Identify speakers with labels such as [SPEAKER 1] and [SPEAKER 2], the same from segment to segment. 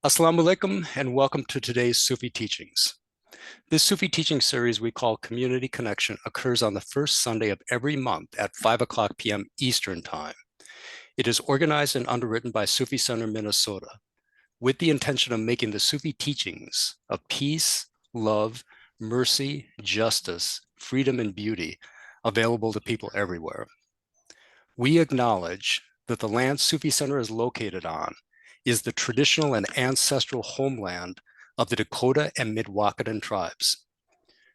[SPEAKER 1] Assalamu alaikum and welcome to today's Sufi teachings. This Sufi teaching series we call Community Connection occurs on the first Sunday of every month at 5 o'clock p.m. Eastern Time. It is organized and underwritten by Sufi Center Minnesota with the intention of making the Sufi teachings of peace, love, mercy, justice, freedom, and beauty available to people everywhere. We acknowledge that the land Sufi Center is located on is the traditional and ancestral homeland of the Dakota and Mdewakanton tribes.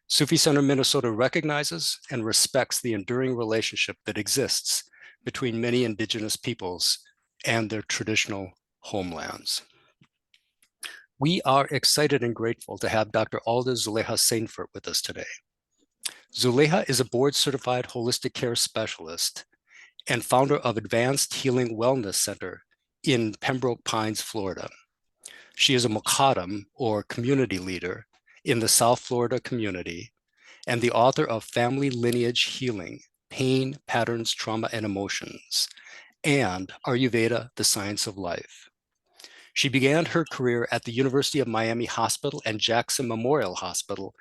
[SPEAKER 1] Sufi Center Minnesota recognizes and respects the enduring relationship that exists between many indigenous peoples and their traditional homelands. We are excited and grateful to have Dr. Alda Zuleikha Sainfort with us today. Zuleikha is a board-certified holistic care specialist and founder of Advanced Healing Wellness Center in Pembroke Pines, Florida. She is a Muqaddim, or community leader, in the South Florida community, and the author of Family Lineage Healing, Pain, Patterns, Trauma, and Emotions, and Ayurveda, The Science of Life. She began her career at the University of Miami Hospital and Jackson Memorial Hospital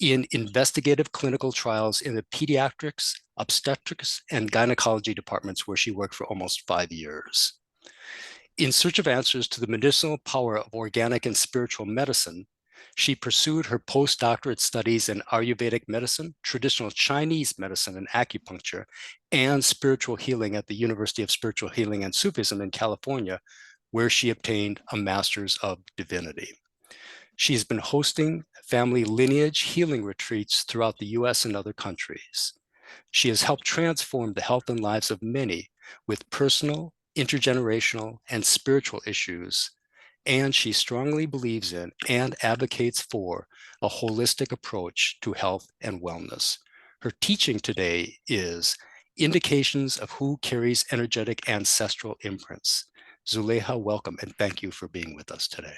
[SPEAKER 1] in investigative clinical trials in the pediatrics, obstetrics, and gynecology departments, where she worked for almost 5 years. In search of answers to the medicinal power of organic and spiritual medicine, she pursued her postdoctorate studies in Ayurvedic medicine, traditional Chinese medicine and acupuncture, and spiritual healing at the University of Spiritual Healing and Sufism in California, where she obtained a Master's of Divinity. She's been hosting family lineage healing retreats throughout the US and other countries. She has helped transform the health and lives of many with personal, intergenerational, and spiritual issues, and she strongly believes in and advocates for a holistic approach to health and wellness. Her teaching today is Indications of Who Carries Energetic Ancestral Imprints. Zuleikha, welcome, and thank you for being with us today.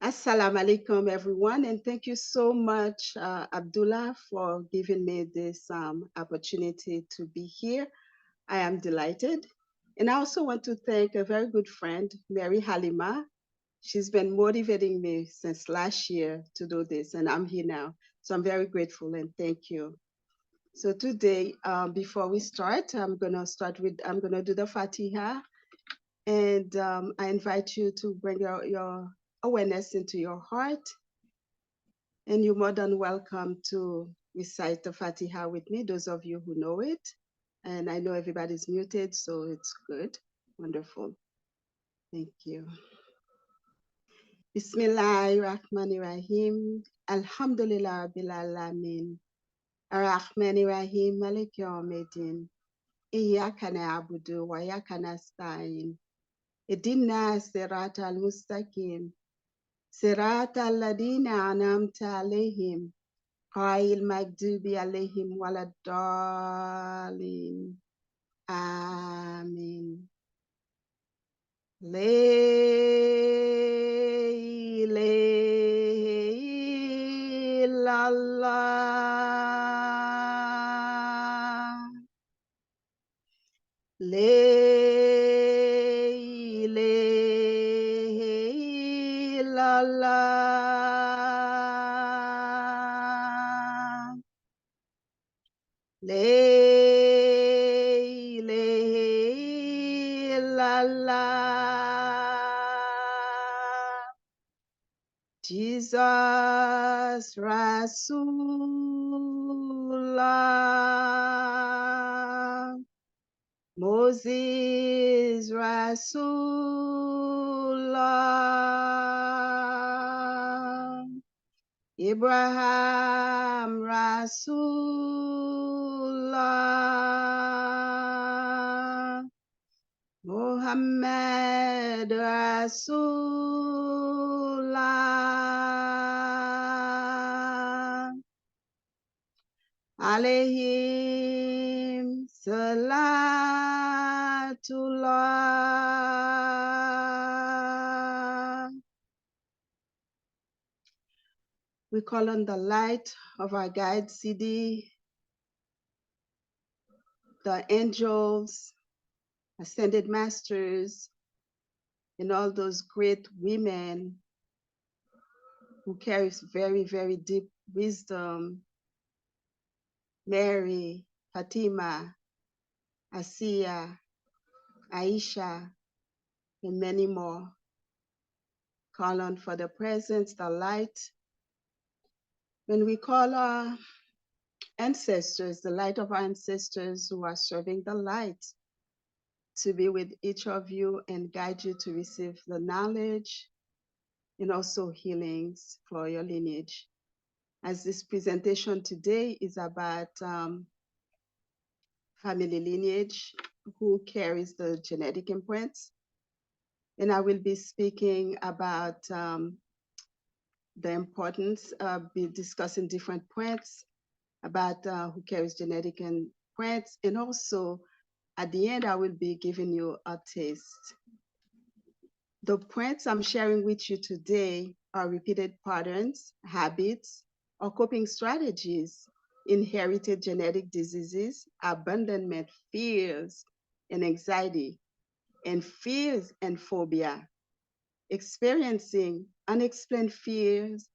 [SPEAKER 2] Assalamu alaikum, everyone, and thank you so much, Abdullah, for giving me this opportunity to be here. I am delighted. And I also want to thank a very good friend, Mary Halima. She's been motivating me since last year to do this, and I'm here now. So I'm very grateful and thank you. So today, before we start, I'm gonna do the Fatiha, and I invite you to bring your awareness into your heart, and you're more than welcome to recite the Fatiha with me, those of you who know it. And I know everybody's muted, so it's good. Wonderful. Thank you. Bismillahirrahmanirrahim. Alhamdulillah Rabbil Alamin. Ar-Rahmanirrahim. Malik Yawmiddin. Iyyaka na'budu wa iyyaka nasta'in. Ihdina siratal mustaqim. Siratal ladina an'amta alaihim. Ghayril maghdubi alaihim waladdallin. Amin. La ilaha illallah. La ilaha illallah. La ilaha illallah. Jesus Rasulullah. Moses Rasulullah. Abraham Rasulullah. Muhammad Rasulullah. Alayhim salatullah. We call on the light of our guide CD, the angels, ascended masters, and all those great women who carries very, very deep wisdom, Mary, Fatima, Asiya, Aisha, and many more. Call on for the presence, the light. When we call our ancestors, the light of our ancestors who are serving the light, to be with each of you and guide you to receive the knowledge and also healings for your lineage. As this presentation today is about family lineage, who carries the genetic imprints, and I will be speaking about the importance, be discussing different points about who carries genetic imprints, and also at the end, I will be giving you a taste. The points I'm sharing with you today are repeated patterns, habits, or coping strategies, inherited genetic diseases, abandonment, fears, and anxiety, and fears and phobia, experiencing unexplained fears,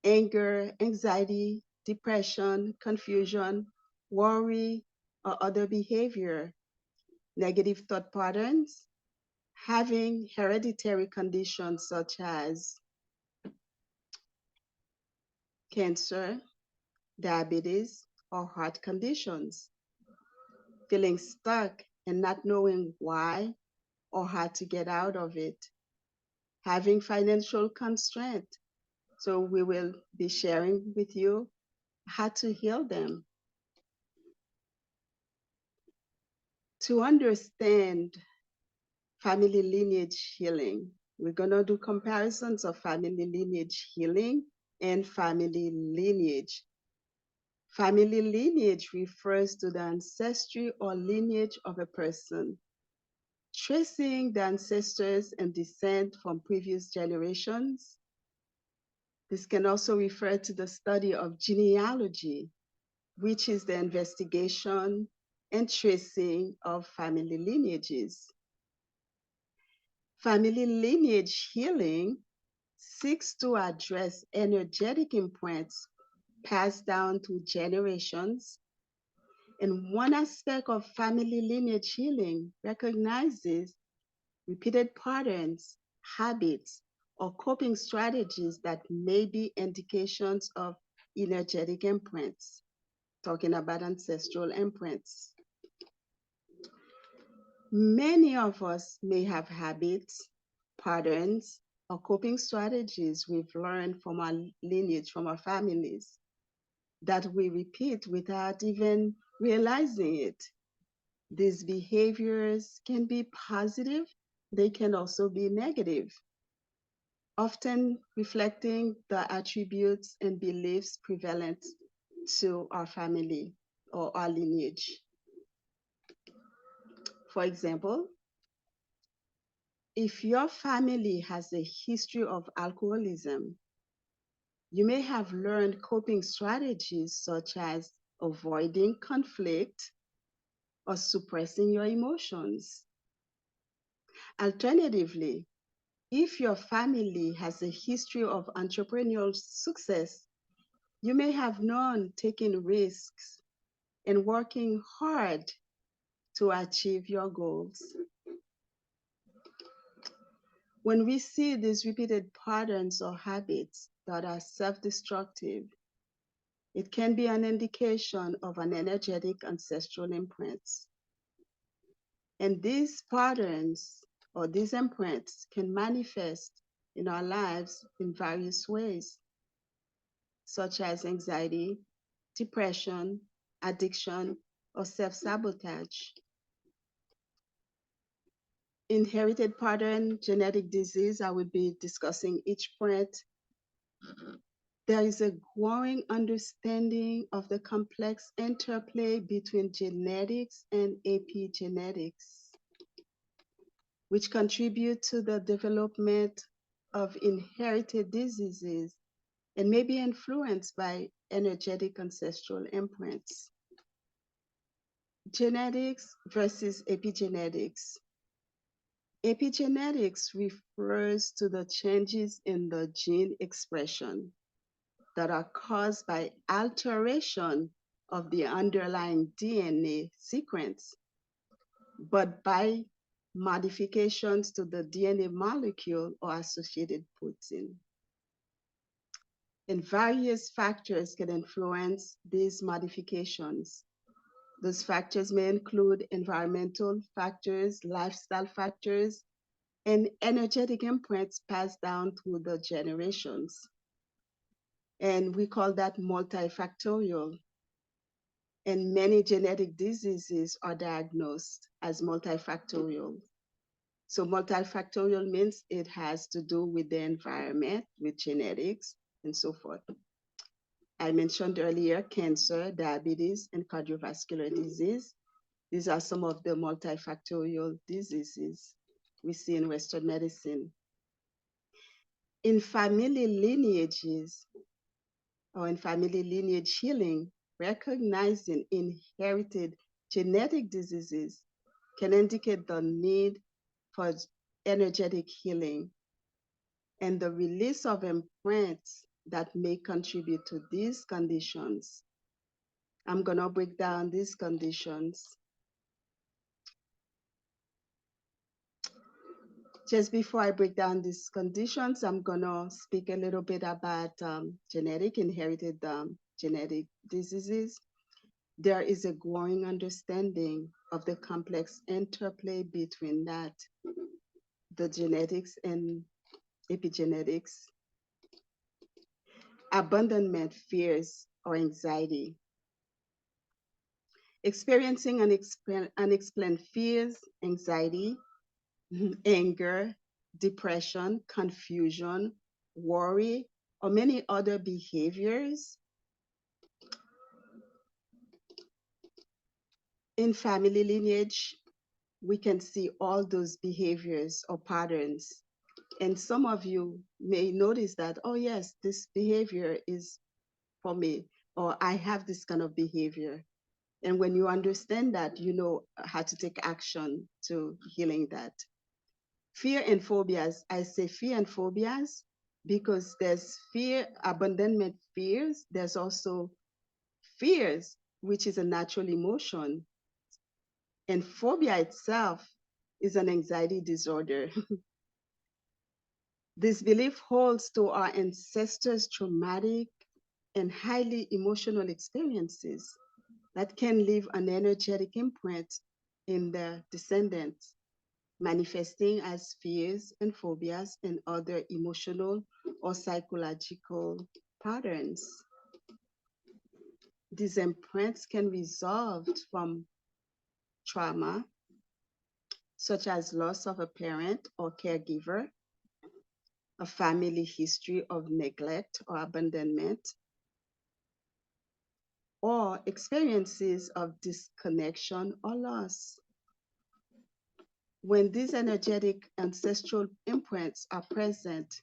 [SPEAKER 2] anger, anxiety, depression, confusion, worry, or other behavior, negative thought patterns, having hereditary conditions such as cancer, diabetes, or heart conditions, feeling stuck and not knowing why or how to get out of it, having financial constraint. So we will be sharing with you how to heal them. To understand family lineage healing, we're gonna do comparisons of family lineage healing and family lineage. Family lineage refers to the ancestry or lineage of a person, tracing the ancestors and descent from previous generations. This can also refer to the study of genealogy, which is the investigation and tracing of family lineages. Family lineage healing seeks to address energetic imprints passed down through generations. And one aspect of family lineage healing recognizes repeated patterns, habits, or coping strategies that may be indications of energetic imprints, talking about ancestral imprints. Many of us may have habits, patterns, or coping strategies we've learned from our lineage, from our families, that we repeat without even realizing it. These behaviors can be positive, they can also be negative, often reflecting the attributes and beliefs prevalent to our family or our lineage. For example, if your family has a history of alcoholism, you may have learned coping strategies such as avoiding conflict or suppressing your emotions. Alternatively, if your family has a history of entrepreneurial success, you may have known taking risks and working hard to achieve your goals. When we see these repeated patterns or habits that are self-destructive, it can be an indication of an energetic ancestral imprint. And these patterns or these imprints can manifest in our lives in various ways, such as anxiety, depression, addiction, or self-sabotage. Inherited pattern, genetic disease, I will be discussing each point. There is a growing understanding of the complex interplay between genetics and epigenetics, which contribute to the development of inherited diseases and may be influenced by energetic ancestral imprints. Genetics versus epigenetics. Epigenetics refers to the changes in the gene expression that are caused by alteration of the underlying DNA sequence, but by modifications to the DNA molecule or associated protein. And various factors can influence these modifications. Those factors may include environmental factors, lifestyle factors, and energetic imprints passed down through the generations. And we call that multifactorial. And many genetic diseases are diagnosed as multifactorial. So multifactorial means it has to do with the environment, with genetics, and so forth. I mentioned earlier cancer, diabetes, and cardiovascular disease. These are some of the multifactorial diseases we see in Western medicine. In family lineages or in family lineage healing, recognizing inherited genetic diseases can indicate the need for energetic healing and the release of imprints that may contribute to these conditions. I'm going to break down these conditions. Just before I break down these conditions, I'm going to speak a little bit about inherited genetic diseases. There is a growing understanding of the complex interplay between that, the genetics and epigenetics. Abandonment fears or anxiety. Experiencing unexplained fears, anxiety, anger, depression, confusion, worry, or many other behaviors. In family lineage, we can see all those behaviors or patterns. And some of you may notice that, oh yes, this behavior is for me, or I have this kind of behavior. And when you understand that, you know how to take action to healing that. Fear and phobias, I say fear and phobias because there's fear, abandonment fears. There's also fears, which is a natural emotion. And phobia itself is an anxiety disorder. This belief holds to our ancestors' traumatic and highly emotional experiences that can leave an energetic imprint in their descendants, manifesting as fears and phobias and other emotional or psychological patterns. These imprints can result from trauma, such as loss of a parent or caregiver, a family history of neglect or abandonment, or experiences of disconnection or loss. When these energetic ancestral imprints are present,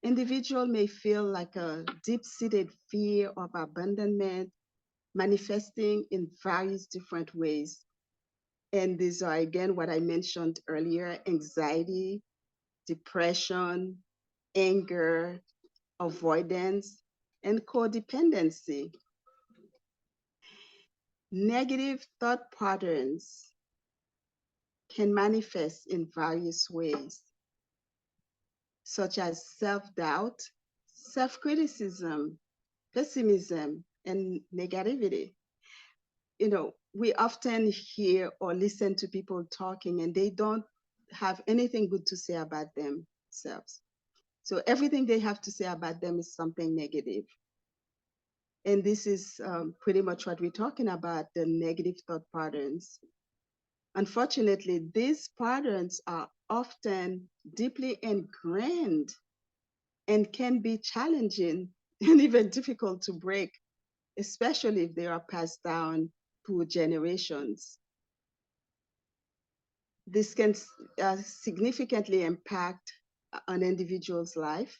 [SPEAKER 2] individual may feel like a deep-seated fear of abandonment, manifesting in various different ways. And these are, again, what I mentioned earlier: anxiety, depression, anger, avoidance, and codependency. Negative thought patterns can manifest in various ways, such as self-doubt, self-criticism, pessimism, and negativity. You know, we often hear or listen to people talking and they don't have anything good to say about themselves. So everything they have to say about them is something negative. And this is pretty much what we're talking about, the negative thought patterns. Unfortunately, these patterns are often deeply ingrained and can be challenging and even difficult to break, especially if they are passed down through generations. This can significantly impact an individual's life,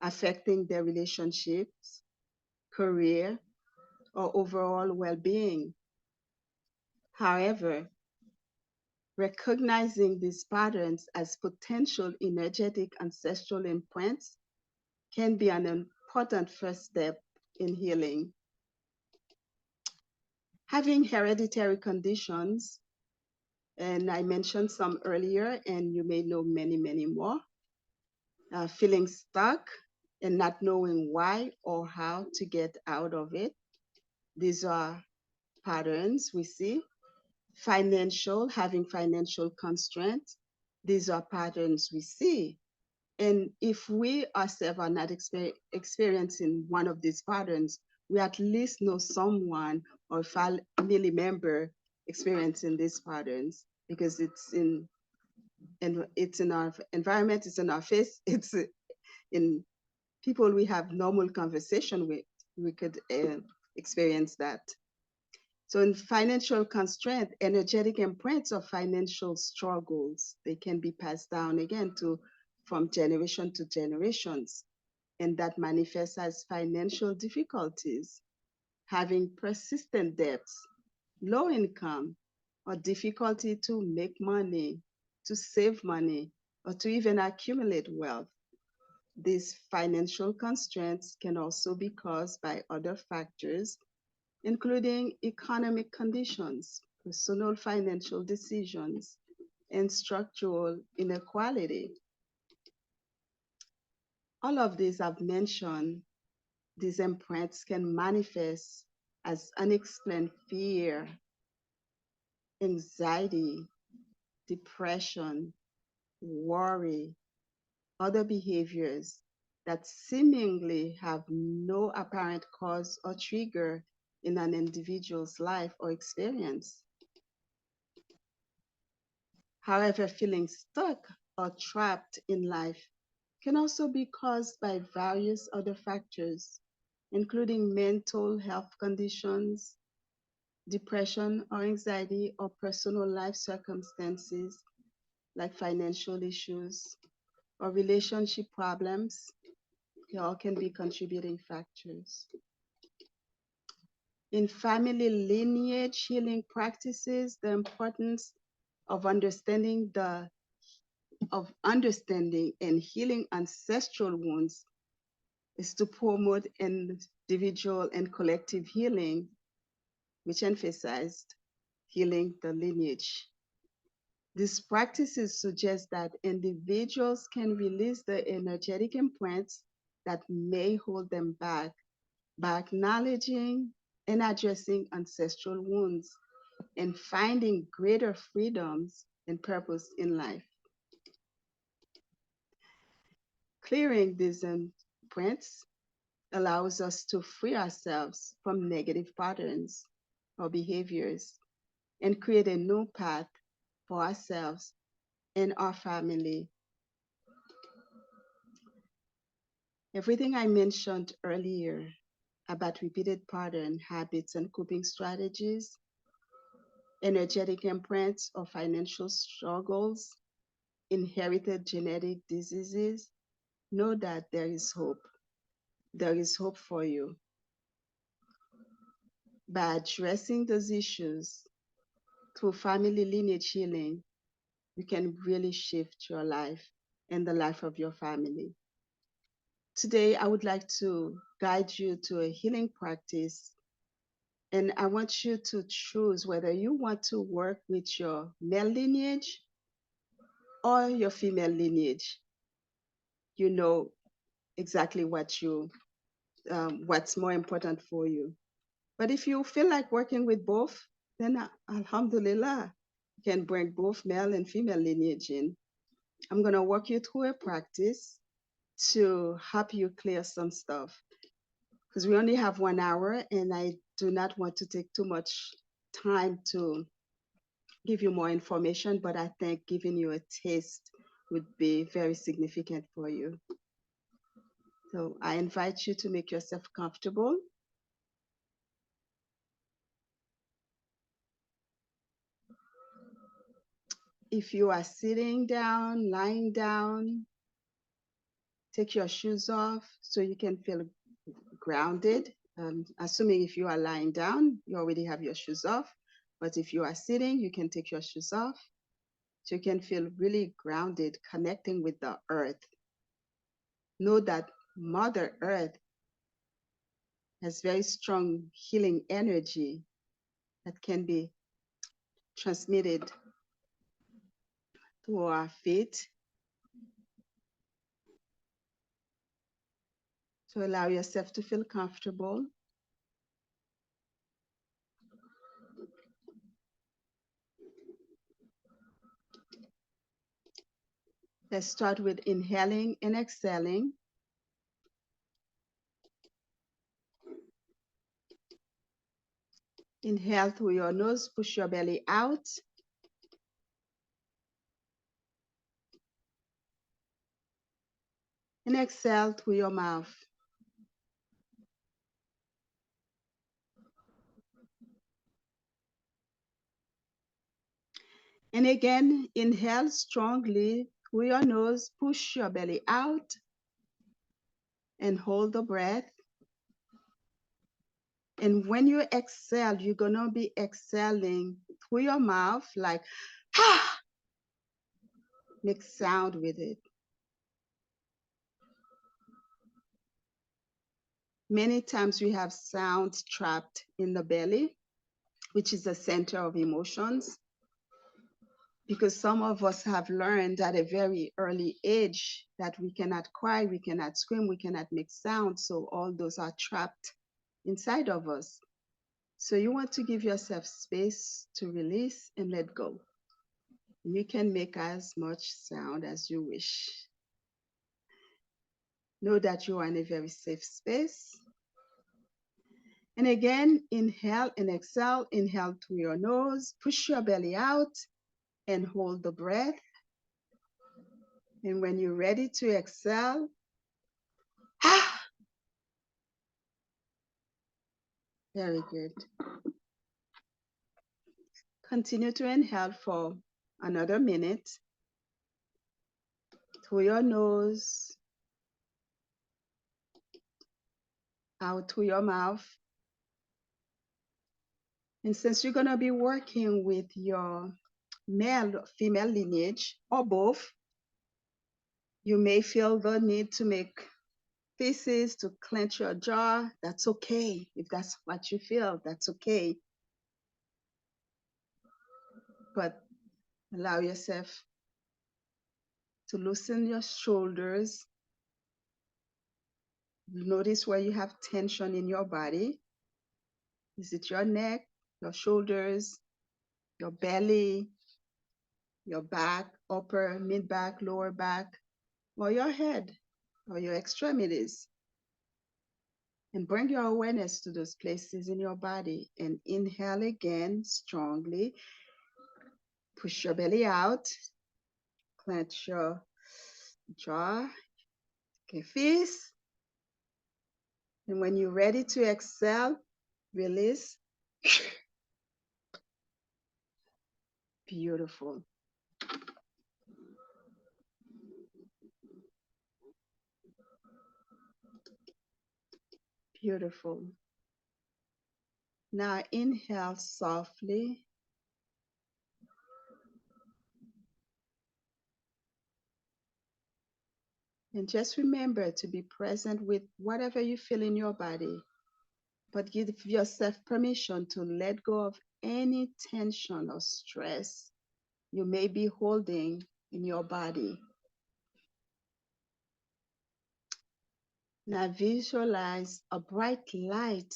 [SPEAKER 2] affecting their relationships, career, or overall well-being. However, Recognizing these patterns as potential energetic ancestral imprints can be an important first step in healing. Having hereditary conditions, and I mentioned some earlier, and you may know many, many more, feeling stuck and not knowing why or how to get out of it. These are patterns we see. Having financial constraints. These are patterns we see. And if we ourselves are not experiencing one of these patterns, we at least know someone or family member experiencing these patterns, because it's in our environment, it's in our face, it's in people we have normal conversation with. We could experience that. So in financial constraint, energetic imprints of financial struggles, they can be passed down again from generation to generations. And that manifests as financial difficulties, having persistent debts, low income, or difficulty to make money, to save money, or to even accumulate wealth. These financial constraints can also be caused by other factors, including economic conditions, personal financial decisions, and structural inequality. All of these I've mentioned, these imprints can manifest as unexplained fear, anxiety, depression, worry, other behaviors that seemingly have no apparent cause or trigger in an individual's life or experience. However, feeling stuck or trapped in life can also be caused by various other factors, including mental health conditions, depression or anxiety, or personal life circumstances like financial issues or relationship problems. They all can be contributing factors. In family lineage healing practices, the importance of understanding and healing ancestral wounds is to promote individual and collective healing, which emphasized healing the lineage. These practices suggest that individuals can release the energetic imprints that may hold them back by acknowledging and addressing ancestral wounds and finding greater freedoms and purpose in life. Clearing these imprints allows us to free ourselves from negative patterns or behaviors and create a new path for ourselves and our family. Everything I mentioned earlier about repeated pattern, habits, and coping strategies, energetic imprints or financial struggles, inherited genetic diseases, know that there is hope. There is hope for you. By addressing those issues through family lineage healing, you can really shift your life and the life of your family. Today, I would like to guide you to a healing practice, and I want you to choose whether you want to work with your male lineage or your female lineage. You know exactly what's more important for you. But if you feel like working with both, then alhamdulillah, you can bring both male and female lineage in. I'm going to walk you through a practice to help you clear some stuff, because we only have 1 hour and I do not want to take too much time to give you more information, but I think giving you a taste would be very significant for you. So I invite you to make yourself comfortable. If you are sitting down, lying down, take your shoes off so you can feel grounded. Assuming if you are lying down, you already have your shoes off. But if you are sitting, you can take your shoes off. So you can feel really grounded, connecting with the earth. Know that Mother Earth has very strong healing energy that can be transmitted to our feet. So allow yourself to feel comfortable. Let's start with inhaling and exhaling. Inhale through your nose, push your belly out. And exhale through your mouth. And again, inhale strongly through your nose, push your belly out, and hold the breath. And when you exhale, you're gonna be exhaling through your mouth like, ah, make sound with it. Many times we have sounds trapped in the belly, which is the center of emotions, because some of us have learned at a very early age that we cannot cry, we cannot scream, we cannot make sound. So all those are trapped inside of us. So you want to give yourself space to release and let go. You can make as much sound as you wish. Know that you are in a very safe space. And again, inhale and exhale. Inhale through your nose, push your belly out, and hold the breath. And when you're ready to exhale, ah, very good. Continue to inhale for another minute through your nose, out through your mouth. And since you're going to be working with your male or female lineage or both, you may feel the need to make faces, to clench your jaw. That's okay. If that's what you feel, that's okay. But allow yourself to loosen your shoulders. Notice where you have tension in your body. Is it your neck, your shoulders, your belly, your back, upper, mid back, lower back, or your head, or your extremities? And bring your awareness to those places in your body. And inhale again strongly. Push your belly out. Clench your jaw. Okay, face. And when you're ready to exhale, release. Beautiful. Beautiful. Now inhale softly. And just remember to be present with whatever you feel in your body, but give yourself permission to let go of any tension or stress you may be holding in your body. Now visualize a bright light,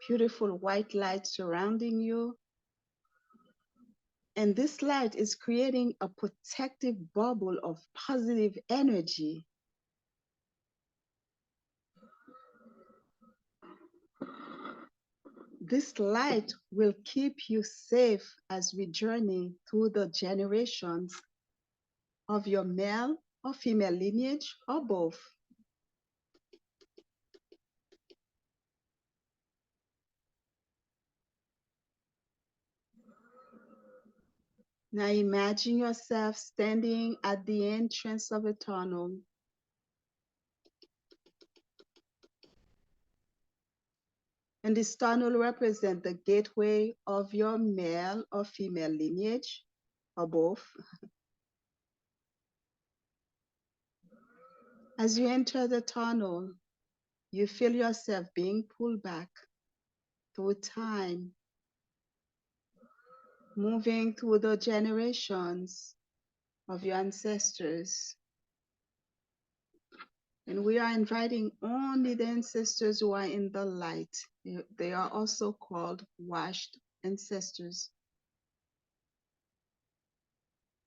[SPEAKER 2] beautiful white light surrounding you. And this light is creating a protective bubble of positive energy. This light will keep you safe as we journey through the generations of your male or female lineage or both. Now imagine yourself standing at the entrance of a tunnel. And this tunnel represents the gateway of your male or female lineage or both. As you enter the tunnel, you feel yourself being pulled back through time, moving through the generations of your ancestors. And we are inviting only the ancestors who are in the light. They are also called washed ancestors.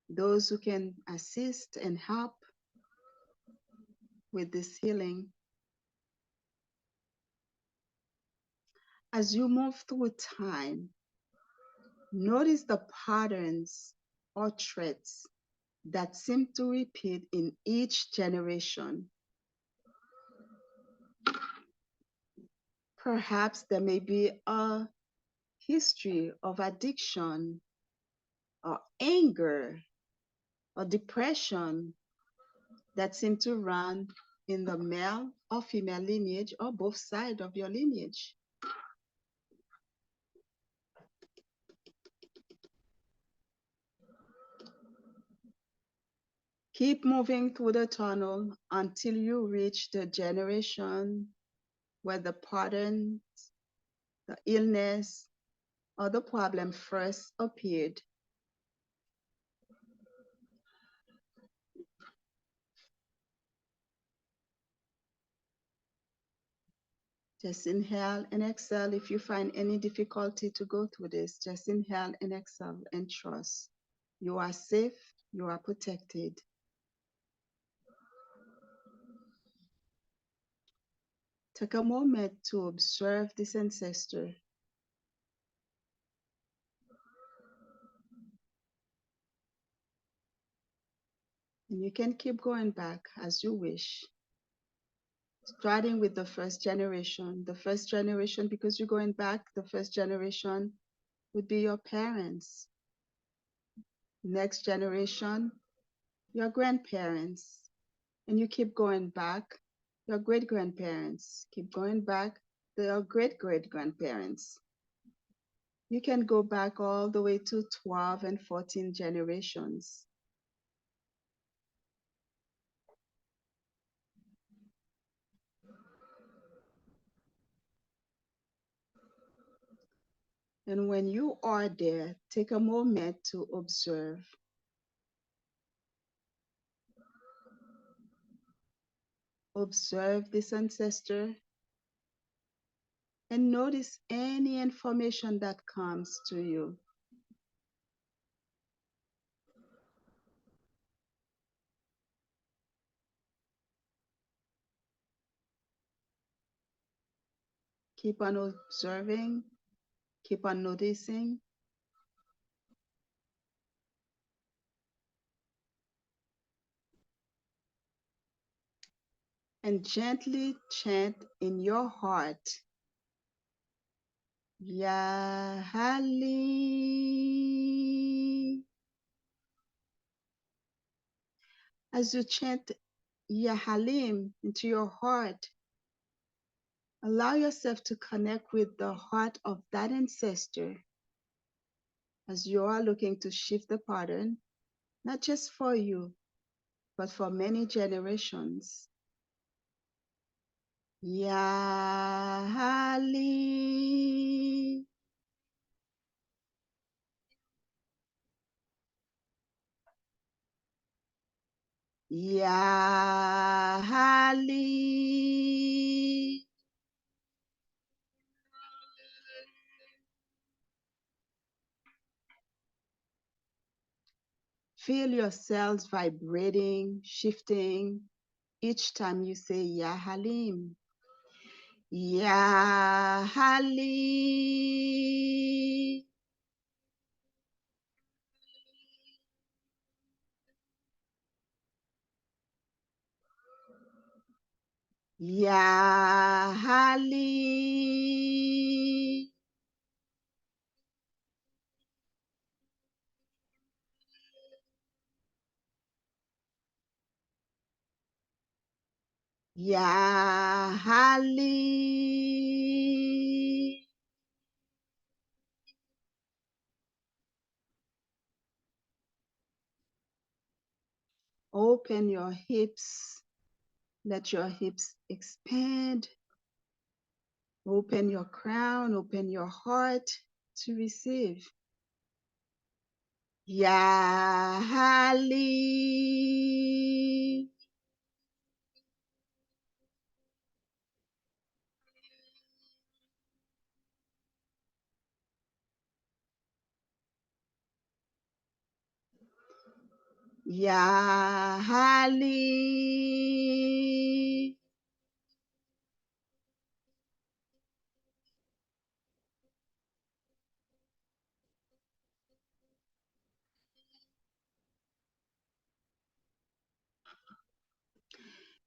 [SPEAKER 2] Those who can assist and help with this healing. As you move through time, notice the patterns or traits that seem to repeat in each generation. Perhaps there may be a history of addiction or anger or depression that seem to run in the male or female lineage or both sides of your lineage. Keep moving through the tunnel until you reach the generation where the patterns, the illness, or the problem first appeared. Just inhale and exhale. If you find any difficulty to go through this, just inhale and exhale and trust. You are safe, you are protected. Take a moment to observe this ancestor. And you can keep going back as you wish. Starting with the first generation. The first generation, because you're going back, the first generation would be your parents. Next generation, your grandparents. And you keep going back, your great-grandparents. Keep going back, your great-great-grandparents. You can go back all the way to 12 and 14 generations. And when you are there, take a moment to observe. Observe this ancestor and notice any information that comes to you. Keep on observing, keep on noticing. And gently chant in your heart, Ya Halim. As you chant Ya Halim into your heart, allow yourself to connect with the heart of that ancestor as you are looking to shift the pattern, not just for you, but for many generations. Ya Halim. Ya Halim. Feel your cells vibrating, shifting each time you say Ya Halim. Ya Halim. Ya Halim. Ya Halim. Open your hips. Let your hips expand. Open your crown, open your heart to receive. Yahali. Yahali.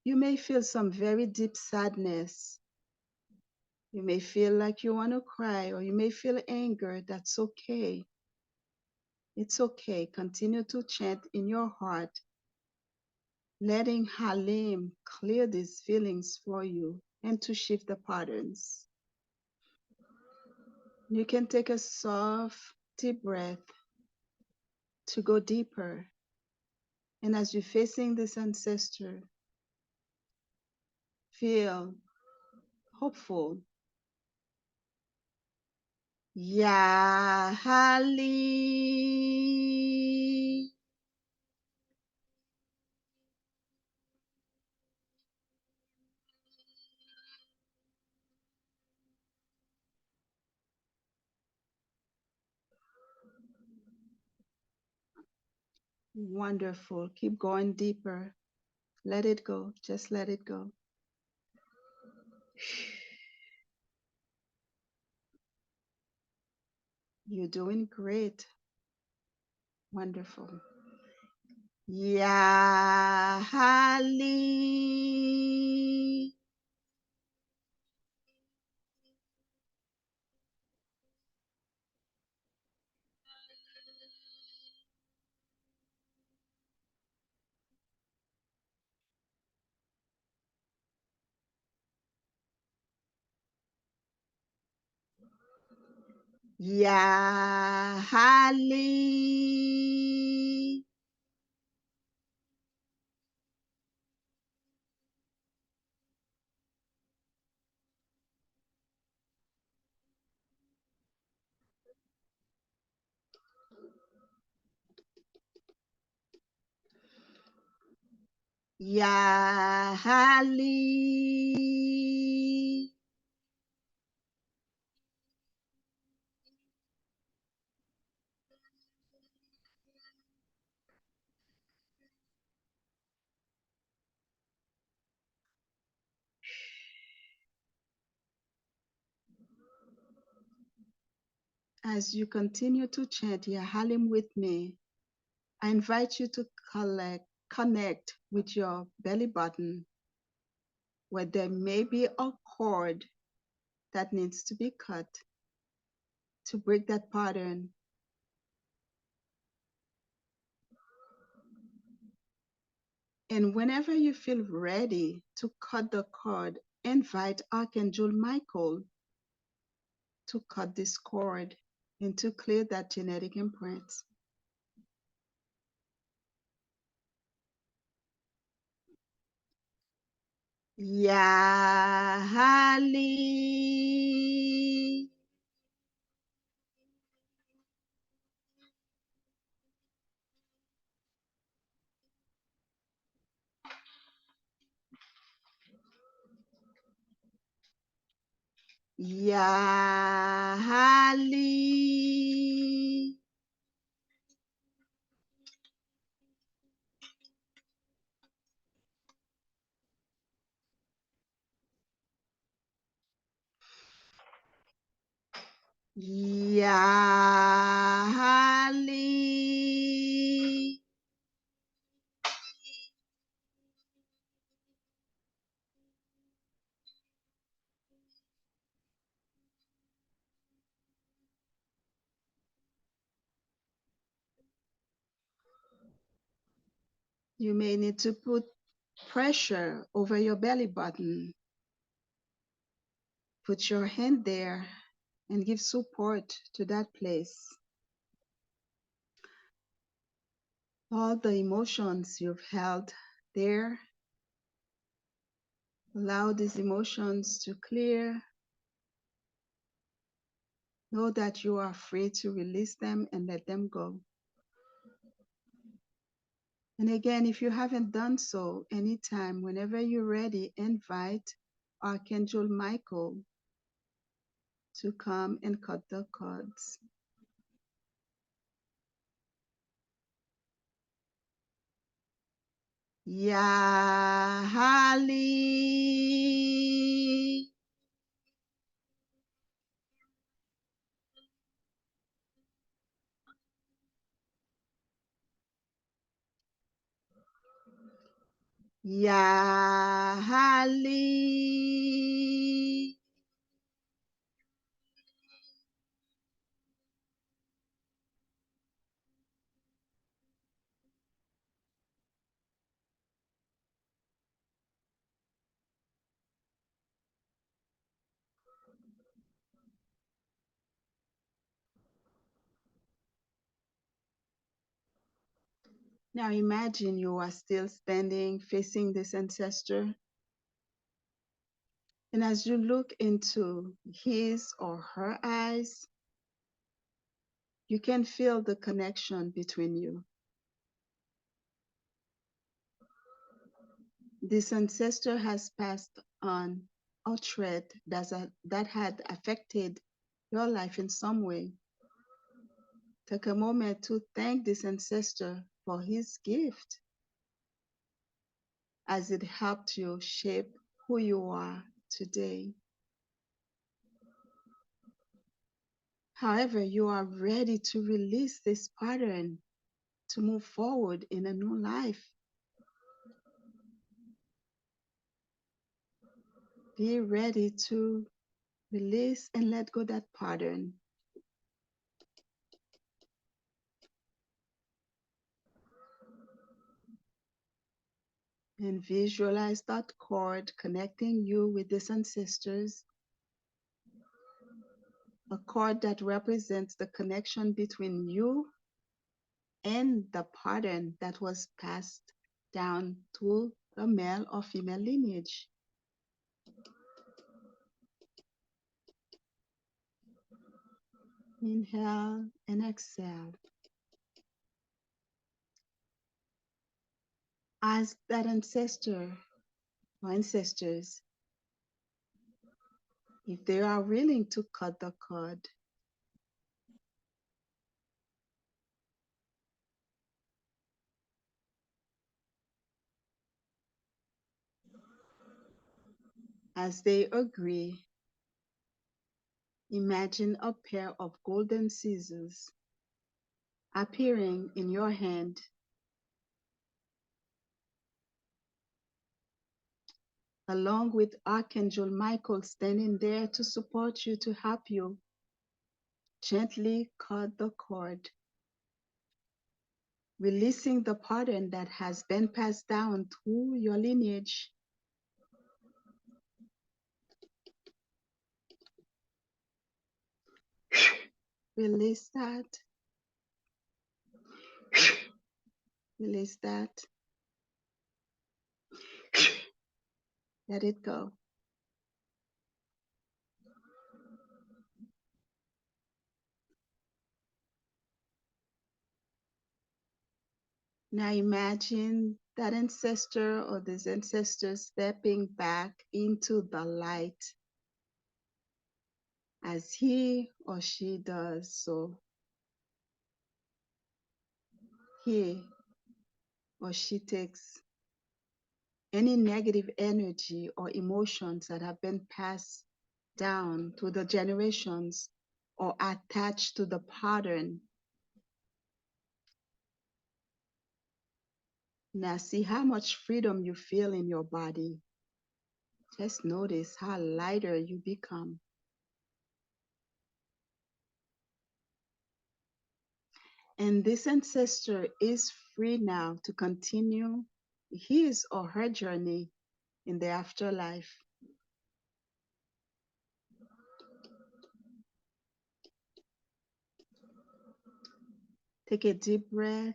[SPEAKER 2] You may feel some very deep sadness. You may feel like you want to cry, or you may feel anger. That's okay. It's okay. Continue to chant in your heart, letting Halim clear these feelings for you and to shift the patterns. You can take a soft, deep breath to go deeper. And as you're facing this ancestor, feel hopeful. Yahali. Wonderful. Keep going deeper. Let it go. Just let it go. You're doing great. Wonderful. Yahali. Yahali. Yahali. As you continue to chant Yahalim with me, I invite you to connect with your belly button, where there may be a cord that needs to be cut to break that pattern. And whenever you feel ready to cut the cord, invite Archangel Michael to cut this cord and to clear that genetic imprint. Yahali. Yahali. Yahali. You may need to put pressure over your belly button. Put your hand there and give support to that place. All the emotions you've held there, allow these emotions to clear. Know that you are free to release them and let them go. And again, if you haven't done so, anytime, whenever you're ready, invite Archangel Michael to come and cut the cords. Yahali. Yahali. Now imagine you are still standing facing this ancestor. And as you look into his or her eyes, you can feel the connection between you. This ancestor has passed on a trait that had affected your life in some way. Take a moment to thank this ancestor for his gift as it helped you shape who you are today. However, you are ready to release this pattern to move forward in a new life. Be ready to release and let go that pattern. And visualize that cord connecting you with these ancestors. A cord that represents the connection between you and the pattern that was passed down to a male or female lineage. Inhale and exhale. Ask that ancestor or ancestors if they are willing to cut the cord. As they agree, imagine a pair of golden scissors appearing in your hand. Along with Archangel Michael standing there to support you, to help you. Gently cut the cord, releasing the pattern that has been passed down through your lineage. Release that. Release that. Let it go. Now imagine that ancestor or these ancestors stepping back into the light as he or she does so. He or she takes any negative energy or emotions that have been passed down to the generations or attached to the pattern. Now see how much freedom you feel in your body. Just notice how lighter you become. And this ancestor is free now to continue his or her journey in the afterlife. Take a deep breath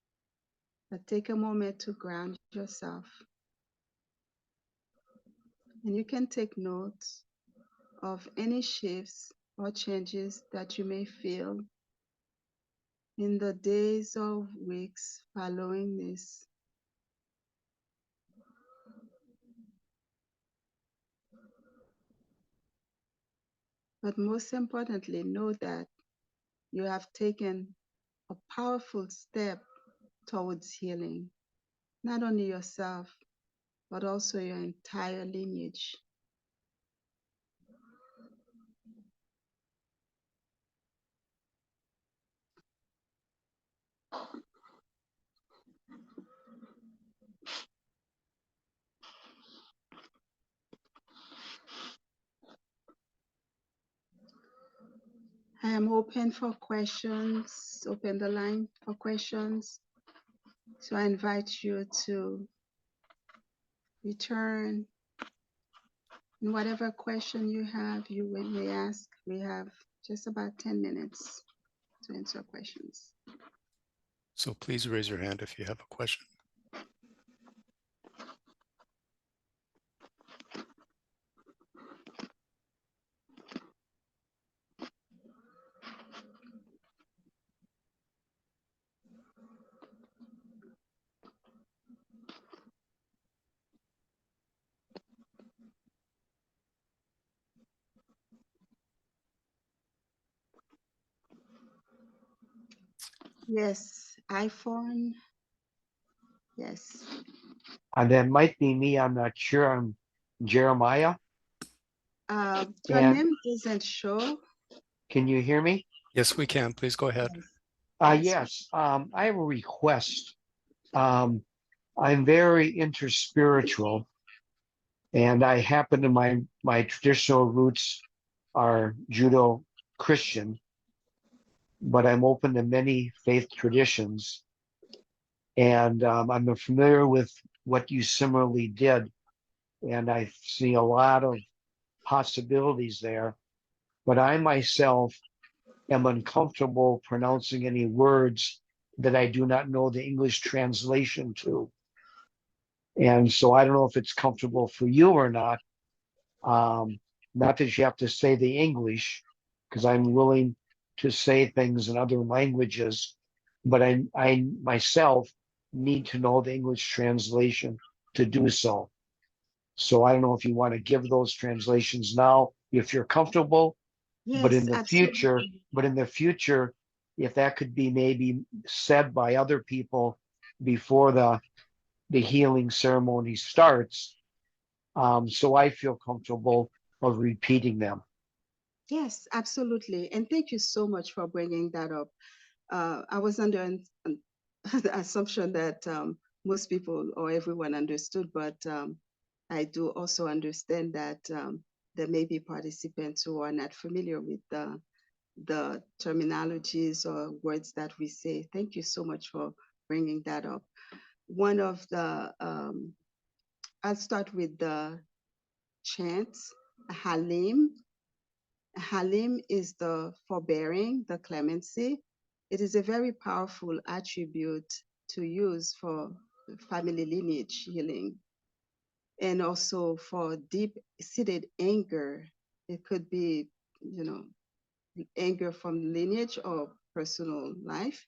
[SPEAKER 2] but take a moment to ground yourself. And you can take notes of any shifts or changes that you may feel in the days or weeks following this. But most importantly, know that you have taken a powerful step towards healing, not only yourself, but also your entire lineage. I am open for questions, open the line for questions. So I invite you to return. And whatever question you have, you may ask. We have just about 10 minutes to answer questions.
[SPEAKER 1] So please raise your hand if you have a question.
[SPEAKER 2] Yes, iPhone. Yes.
[SPEAKER 3] That might be me. I'm not sure. I'm Jeremiah.
[SPEAKER 2] Your
[SPEAKER 3] And
[SPEAKER 2] name doesn't show.
[SPEAKER 3] can you hear me?
[SPEAKER 1] Yes, we can. Please go ahead.
[SPEAKER 3] Yes. I have a request. I'm very interspiritual, and I happen to my traditional roots are Judo Christian, but I'm open to many faith traditions, and I'm familiar with what you similarly did, and I see a lot of possibilities there. But I myself am uncomfortable pronouncing any words that I do not know the English translation to. And so I don't know if it's comfortable for you or not. Not that you have to say the English, because I'm willing to say things in other languages, but I myself need to know the English translation to do so. So I don't know if you want to give those translations now, if you're comfortable, but
[SPEAKER 2] Yes, absolutely.
[SPEAKER 3] in the future, if that could be maybe said by other people before the healing ceremony starts, so I feel comfortable of repeating them.
[SPEAKER 2] Yes, absolutely. And thank you so much for bringing that up. I was under the assumption that most people or everyone understood, but I do also understand that there may be participants who are not familiar with the terminologies or words that we say. Thank you so much for bringing that up. One of the, I'll start with the chants, Halim. Halim is the forbearing, the clemency. It is a very powerful attribute to use for family lineage healing and also for deep-seated anger. It could be, anger from lineage or personal life.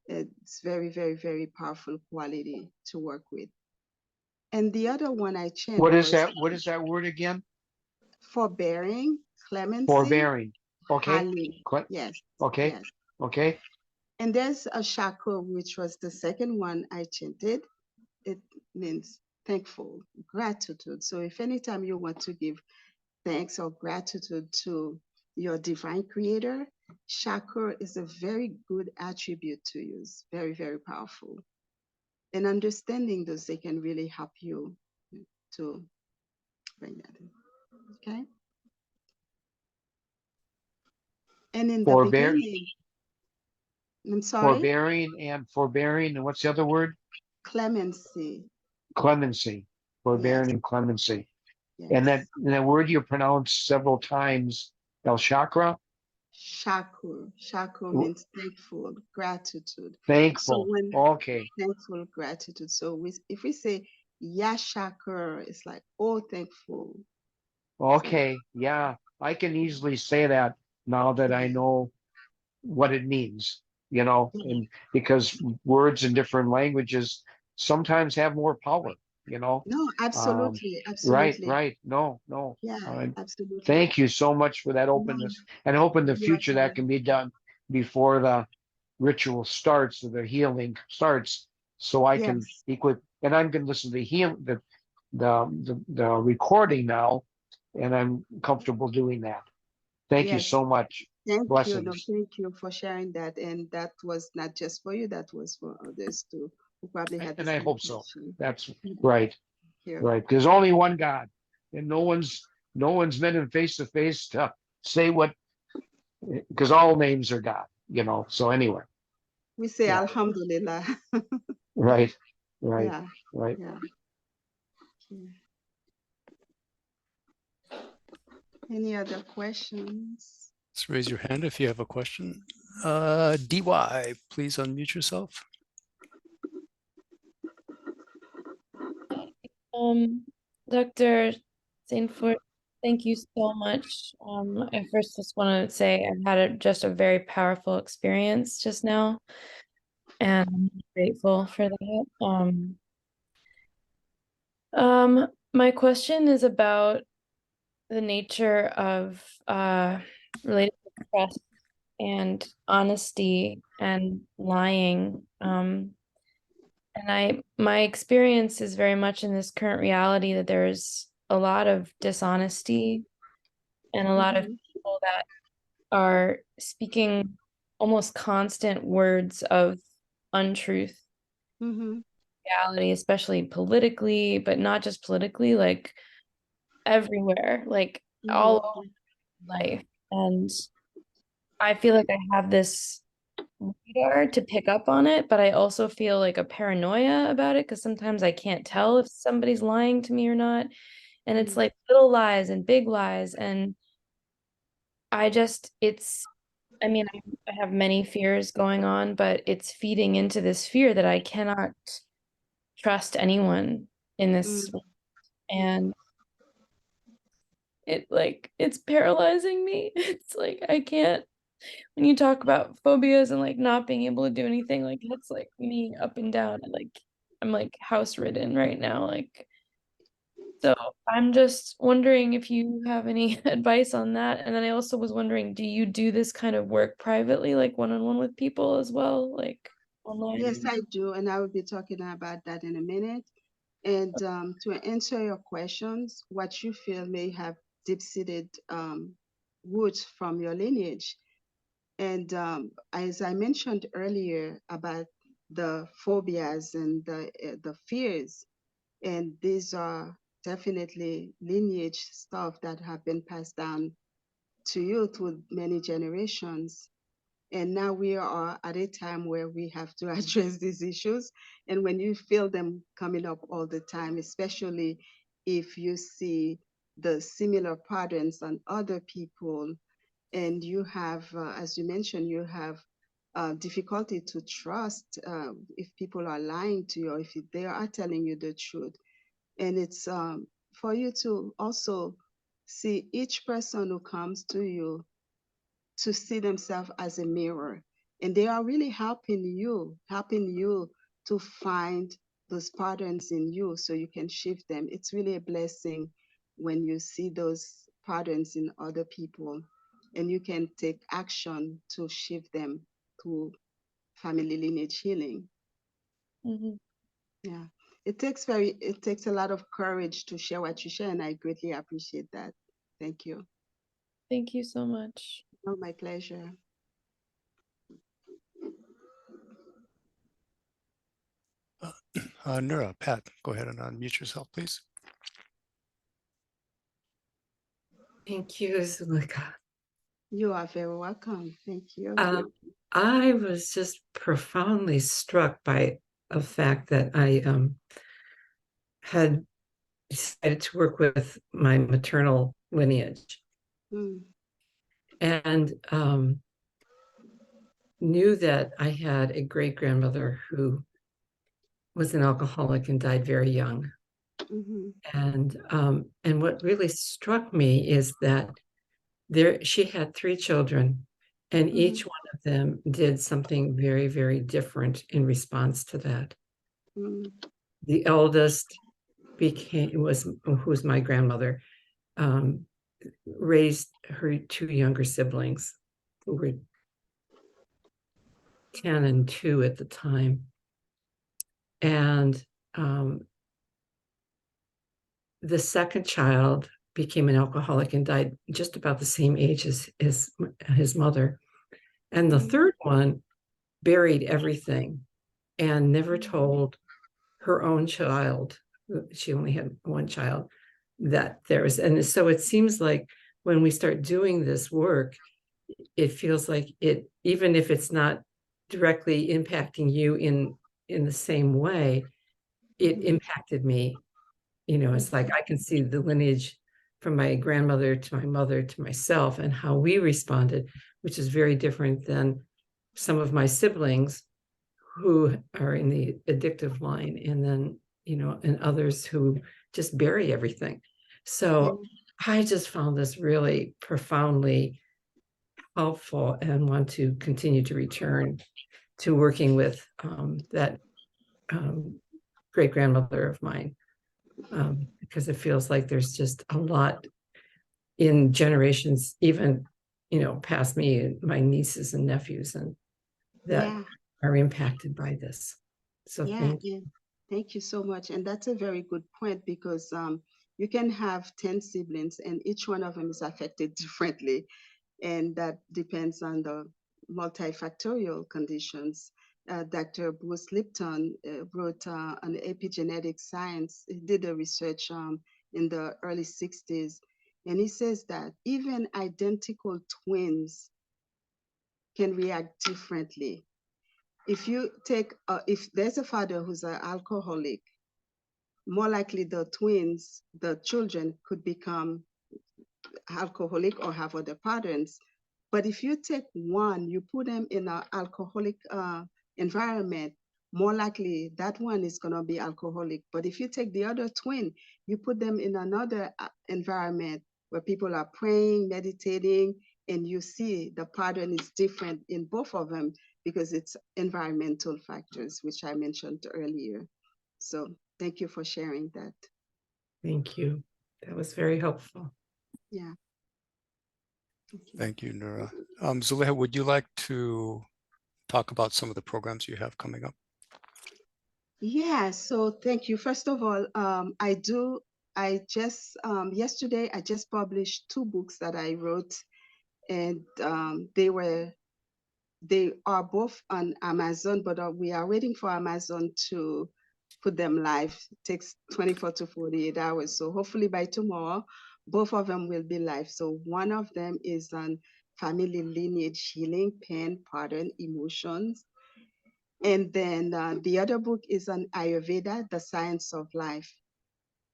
[SPEAKER 2] It's very, very, very powerful quality to work with. And the other one I chant
[SPEAKER 3] What is
[SPEAKER 2] was
[SPEAKER 3] that? What is that word again?
[SPEAKER 2] forbearing, clemency,
[SPEAKER 3] Forbearing. Okay.
[SPEAKER 2] Halim. Yes,
[SPEAKER 3] Okay.
[SPEAKER 2] yes.
[SPEAKER 3] Okay.
[SPEAKER 2] And there's a shako, which was the second one I chanted. It means thankful, gratitude. So if anytime you want to give thanks or gratitude to your divine creator, shako is a very good attribute to use, very, very powerful. And understanding those, they can really help you to bring that in. Okay. And in the
[SPEAKER 3] Forbear,
[SPEAKER 2] beginning, I'm sorry,
[SPEAKER 3] forbearing, and what's the other word?
[SPEAKER 2] clemency.
[SPEAKER 3] Clemency. Forbearing
[SPEAKER 2] Yes,
[SPEAKER 3] and clemency. And
[SPEAKER 2] yes.
[SPEAKER 3] that word you pronounced several times, El Chakra.
[SPEAKER 2] Shakur. Shakur means thankful, gratitude. So
[SPEAKER 3] Thankful.
[SPEAKER 2] when
[SPEAKER 3] Okay.
[SPEAKER 2] thankful, gratitude. So if we say Yashakur, it's like, oh, thankful.
[SPEAKER 3] Okay. Yeah. I can easily say that now that I know what it means, and because words in different languages sometimes have more power,
[SPEAKER 2] No,
[SPEAKER 3] Um,
[SPEAKER 2] absolutely,
[SPEAKER 3] right,
[SPEAKER 2] absolutely.
[SPEAKER 3] right. No, no.
[SPEAKER 2] Yeah,
[SPEAKER 3] Uh,
[SPEAKER 2] absolutely.
[SPEAKER 3] Thank you so much for that
[SPEAKER 2] No,
[SPEAKER 3] openness, and hope in the
[SPEAKER 2] you are
[SPEAKER 3] future that
[SPEAKER 2] very
[SPEAKER 3] can be done before the ritual starts or the healing starts, so I can
[SPEAKER 2] yes,
[SPEAKER 3] equip. And I'm going to listen to the recording now, and I'm comfortable doing that. Thank you
[SPEAKER 2] yes.
[SPEAKER 3] so much.
[SPEAKER 2] Thank you. No,
[SPEAKER 3] Blessings.
[SPEAKER 2] thank you for sharing that. And that was not just for you, that was for others too, who probably had the
[SPEAKER 3] And I
[SPEAKER 2] same
[SPEAKER 3] hope so.
[SPEAKER 2] question.
[SPEAKER 3] That's
[SPEAKER 2] Thank
[SPEAKER 3] right,
[SPEAKER 2] you.
[SPEAKER 3] right. There's only one God, and no one's met him face to face to say what, because all names are God, So anyway,
[SPEAKER 2] We say
[SPEAKER 3] yeah,
[SPEAKER 2] Alhamdulillah.
[SPEAKER 3] right, right,
[SPEAKER 2] Yeah,
[SPEAKER 3] right.
[SPEAKER 2] yeah. Okay. Any other questions?
[SPEAKER 1] Just raise your hand if you have a question. DY, please unmute yourself.
[SPEAKER 4] Dr. Sainfort, thank you so much. I first just want to say I've had just a very powerful experience just now, and I'm grateful for that. My question is about the nature of related to trust and honesty and lying. And my experience is very much in this current reality that there's a lot of dishonesty and a lot of
[SPEAKER 2] Mm-hmm.
[SPEAKER 4] people that are speaking almost constant words of untruth,
[SPEAKER 2] Mm-hmm.
[SPEAKER 4] reality, especially politically, but not just politically, like everywhere, like all
[SPEAKER 2] Mm-hmm.
[SPEAKER 4] over life. And I feel like I have this radar to pick up on it, but I also feel like a paranoia about it because sometimes I can't tell if somebody's lying to me or not. And it's like little lies and big lies. And I mean, I have many fears going on, but it's feeding into this fear that I cannot trust anyone in this.
[SPEAKER 2] Mm-hmm.
[SPEAKER 4] And it's paralyzing me. It's like I can't, when you talk about phobias and like not being able to do anything, like that's like me up and down. And like I'm like house ridden right now. Like, so I'm just wondering if you have any advice on that. And then I also was wondering, do you do this kind of work privately, like one-on-one with people as well, like online?
[SPEAKER 2] Yes, I do, and I will be talking about that in a minute. And to answer your questions, what you feel may have deep-seated roots from your lineage. And as I mentioned earlier about the phobias and the fears, and these are definitely lineage stuff that have been passed down to you through many generations. And now we are at a time where we have to address these issues. And when you feel them coming up all the time, especially if you see the similar patterns on other people, and you have, as you mentioned, you have difficulty to trust if people are lying to you or if they are telling you the truth. And it's for you to also see each person who comes to you to see themselves as a mirror. And they are really helping you to find those patterns in you so you can shift them. It's really a blessing when you see those patterns in other people and you can take action to shift them through family lineage healing.
[SPEAKER 4] Mm-hmm.
[SPEAKER 2] Yeah. It takes a lot of courage to share what you share, and I greatly appreciate that. Thank you.
[SPEAKER 4] Thank you so much.
[SPEAKER 2] Oh, my pleasure.
[SPEAKER 1] Nura, Pat, go ahead and unmute yourself, please.
[SPEAKER 5] Thank you, Zuleikha.
[SPEAKER 2] You are very welcome. Thank you.
[SPEAKER 5] I was just profoundly struck by a fact that I had decided to work with my maternal lineage.
[SPEAKER 2] Mm.
[SPEAKER 5] and knew that I had a great-grandmother who was an alcoholic and died very young. And what really struck me is that she had 3 children, and each one of them did something very, very different in response to that. The eldest who's my grandmother, raised her 2 younger siblings who were 10 and 2 at the time. And the second child became an alcoholic and died just about the same age as his mother. And the third one buried everything and never told her own child, she only had one child, that there was. And so it seems like when we start doing this work, it feels like it, even if it's not directly impacting you in the same way, it impacted me. It's like I can see the lineage from my grandmother to my mother to myself and how we responded, which is very different than some of my siblings who are in the addictive line, and then, and others who just bury everything. So I just found this really profoundly helpful and want to continue to return to working with that great-grandmother of mine. Because it feels like there's just a lot in generations, even, past me, my nieces and nephews, and that are impacted by this. So
[SPEAKER 2] thank you so much. And that's a very good point, because you can have 10 siblings and each one of them is affected differently. And that depends on the multifactorial conditions. Dr. Bruce Lipton wrote on epigenetic science. He did a research in the early 60s. And he says that even identical twins can react differently. If you take, if there's a father who's an alcoholic, more likely the twins, the children could become alcoholic or have other patterns. But if you take one, you put them in an alcoholic environment, more likely that one is going to be alcoholic. But if you take the other twin, you put them in another environment where people are praying, meditating, and you see the pattern is different in both of them because it's environmental factors, which I mentioned earlier. So thank you for sharing that.
[SPEAKER 5] Thank you. That was very helpful.
[SPEAKER 2] Yeah.
[SPEAKER 1] Thank you, Nura. Zuleikha, would you like to talk about some of the programs you have coming up?
[SPEAKER 2] Yeah, so thank you. First of all, yesterday I just published 2 books that I wrote, and they are both on Amazon, but we are waiting for Amazon to put them live. It takes 24 to 48 hours. So hopefully by tomorrow, both of them will be live. So one of them is on family lineage healing, pain, pattern, emotions. And then the other book is on Ayurveda, the science of life.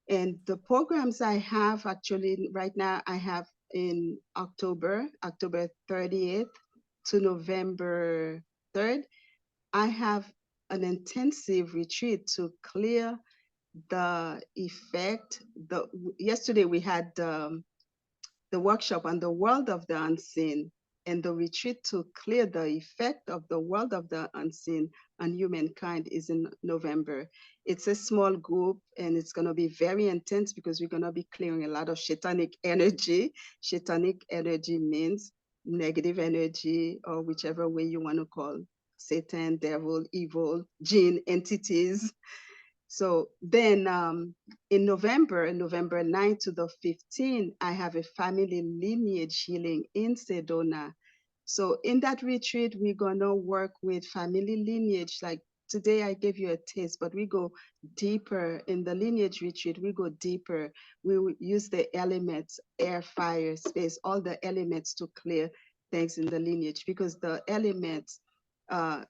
[SPEAKER 2] And the programs I have actually right now, I have in October 30th to November 3rd, I have an intensive retreat to clear the effect. Yesterday we had the workshop on the world of the unseen, and the retreat to clear the effect of the world of the unseen on humankind is in November. It's a small group and it's going to be very intense because we're going to be clearing a lot of shatanic energy. Shatanic energy means negative energy, or whichever way you want to call Satan, devil, evil, jinn, entities. So then in November 9th to the 15th, I have a family lineage healing in Sedona. So in that retreat, we're gonna work with family lineage. Like today I gave you a taste, but we go deeper in the lineage retreat. We go deeper. We will use the elements, air, fire, space, all the elements to clear things in the lineage, because the elements,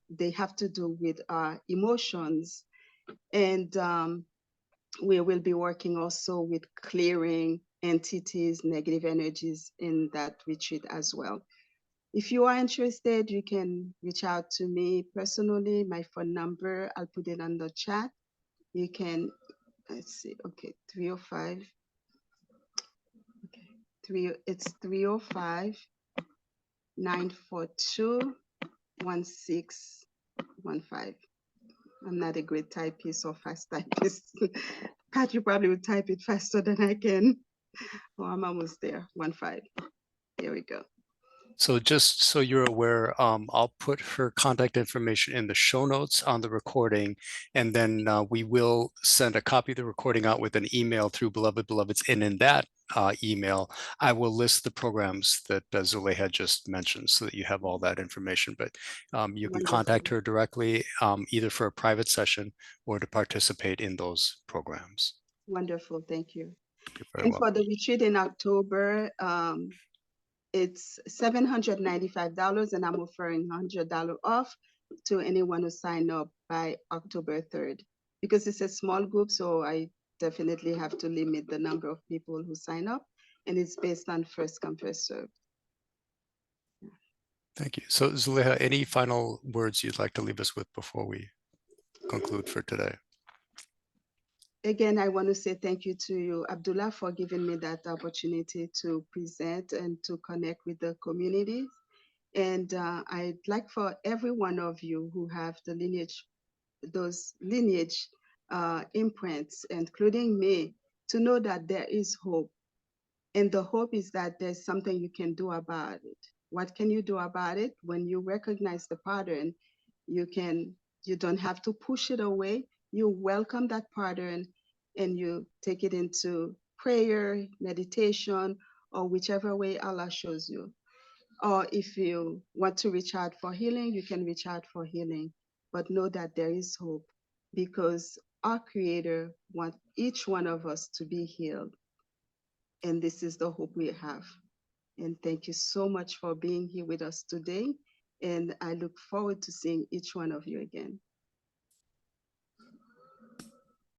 [SPEAKER 2] they have to do with our emotions. And we will be working also with clearing entities, negative energies in that retreat as well. If you are interested, you can reach out to me personally. My phone number, I'll put it on the chat. You can, let's see, okay, 305. Okay, it's 305 942 1615. I'm not a great typist or fast typist. Pat, you probably would type it faster than I can. Oh, I'm almost there. 15. Here we go.
[SPEAKER 1] So just so you're aware, I'll put her contact information in the show notes on the recording, and then we will send a copy of the recording out with an email through Beloved Beloveds. And in that email, I will list the programs that Zuleikha just mentioned so that you have all that information. But you can contact her directly either for a private session or to participate in those programs.
[SPEAKER 2] Wonderful. Thank you.
[SPEAKER 1] You're very
[SPEAKER 2] And
[SPEAKER 1] welcome.
[SPEAKER 2] for the retreat in October, it's $795, and I'm offering $100 off to anyone who sign up by October 3rd. Because it's a small group, so I definitely have to limit the number of people who sign up, and it's based on first come, first served.
[SPEAKER 1] Thank you. So Zuleikha, any final words you'd like to leave us with before we conclude for today?
[SPEAKER 2] Again, I want to say thank you to you, Abdullah, for giving me that opportunity to present and to connect with the community. And I'd like for every one of you who have the lineage, those lineage imprints, including me, to know that there is hope. And the hope is that there's something you can do about it. What can you do about it? When you recognize the pattern, you don't have to push it away. You welcome that pattern and you take it into prayer, meditation, or whichever way Allah shows you. Or if you want to reach out for healing, you can reach out for healing. But know that there is hope, because our Creator wants each one of us to be healed. And this is the hope we have. And thank you so much for being here with us today. And I look forward to seeing each one of you again.